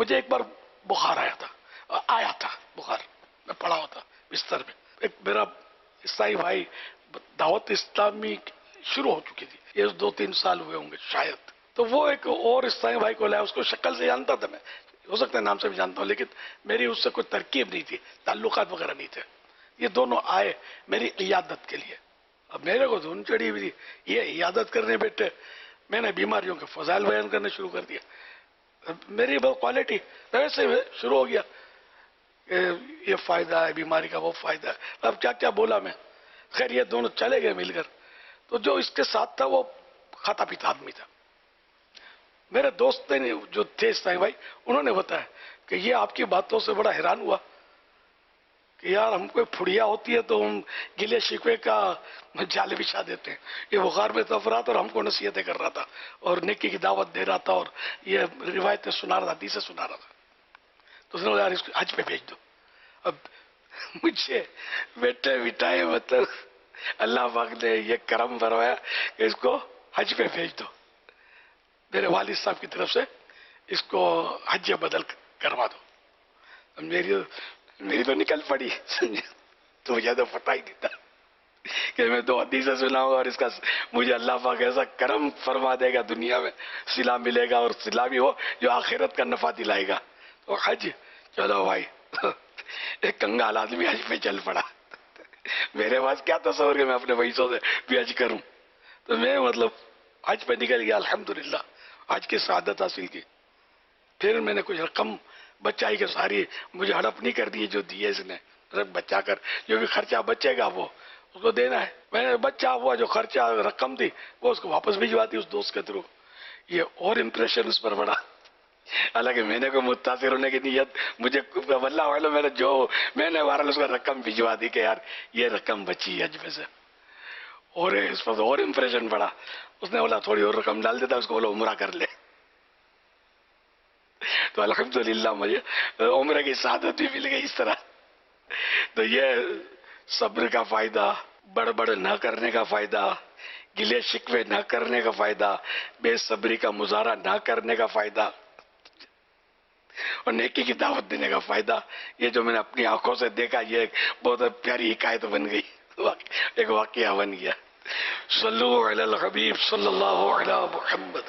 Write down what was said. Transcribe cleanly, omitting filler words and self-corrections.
مجھے ایک بار بخار آیا تھا بخار، میں پڑا ہوا تھا بستر میں. ایک میرا عیسائی بھائی، دعوت اسلامی شروع ہو چکی تھی، یہ 2-3 سال ہوئے ہوں گے شاید. تو وہ ایک اور عیسائی بھائی کو لایا، اس کو شکل سے جانتا تھا میں، ہو سکتا ہے نام سے بھی جانتا ہوں، لیکن میری اس سے کوئی ترکیب نہیں تھی، تعلقات وغیرہ نہیں تھے. یہ دونوں آئے میری عیادت کے لیے. اب میرے کو دھن چڑھی ہوئی تھی، یہ عیادت کرنے بیٹھے، میں نے بیماریوں کے فضائل بیان کرنا شروع کر دیا. میری وہ کوالٹی ویسے شروع ہو گیا کہ یہ فائدہ ہے بیماری کا، وہ فائدہ ہے، اب کیا کیا بولا میں. خیر یہ دونوں چلے گئے مل کر. تو جو اس کے ساتھ تھا وہ کھاتا پیتا آدمی تھا. میرے دوست نے جو تھے عیسائی بھائی، انہوں نے بتایا کہ یہ آپ کی باتوں سے بڑا حیران ہوا کہ یار ہم کوئی پھڑیا ہوتی ہے تو ہم گلے شکوے کا جال بچھا دیتے ہیں. یہ بخار میں تفرات اور ہم کو نصیحتیں کر رہا تھا اور نیکی کی دعوت دے رہا تھا اور یہ روایتیں سنا رہا تھا، حدیثیں سنا رہا تھا. تو اس نے بولا یار اس کو حج پہ بھیج دو. اب مجھے بیٹھے بٹھائے، مطلب اللہ پاک نے یہ کرم فرمایا کہ اس کو حج پہ بھیج دو. میرے والد صاحب کی طرف سے اس کو حج بدل کروا دو. میری تو نکل پڑی، تو مجھے تو پتہ ہی نہیں تھا کہ میں 2 حدیثیں سناؤں اور اس کا مجھے اللہ پاک ایسا کرم فرما دے گا، دنیا میں صلہ ملے گا اور صلہ بھی ہو جو آخرت کا نفع دلائے گا. تو حج، چلو بھائی. ایک کنگال آدمی حج پہ چل پڑا. میرے پاس کیا تصور کہ میں اپنے پیسوں سے بھی حج کروں. تو میں مطلب حج پہ نکل گیا، الحمدللہ حج کی سعادت حاصل کی. پھر میں نے کچھ رقم بچائی کہ ساری مجھے ہڑپ نہیں کر دی جو دیے اس نے، بچا کر جو بھی خرچہ بچے گا وہ اس کو دینا ہے. میں نے بچا ہوا جو خرچہ رقم تھی وہ اس کو واپس بھجوا دی اس دوست کے تھرو. یہ اور امپریشن اس پر بڑا. حالانکہ میں نے کوئی متاثر ہونے کی نیت، مجھے واللہ معلوم میں نے بہرحال اس کو رقم بھجوا دی کہ یار یہ رقم بچی حج میں سے. اور اس پر اور امپریشن پڑا. اس نے بولا تھوڑی اور رقم ڈال دیتا، اس کو بولا عمرہ کر لے. تو الحمدللہ مجھے عمرے کی سعادت بھی مل گئی اس طرح. تو یہ صبر کا فائدہ، بڑبڑ نہ کرنے کا فائدہ، گلے شکوے نہ کرنے کا فائدہ، بے صبری کا مظاہرہ نہ کرنے کا فائدہ اور نیکی کی دعوت دینے کا فائدہ، یہ جو میں نے اپنی آنکھوں سے دیکھا، یہ ایک بہت پیاری حکایت بن گئی، ایک واقعہ بن گیا. صلو علی الحبیب صلی اللہ علی محمد.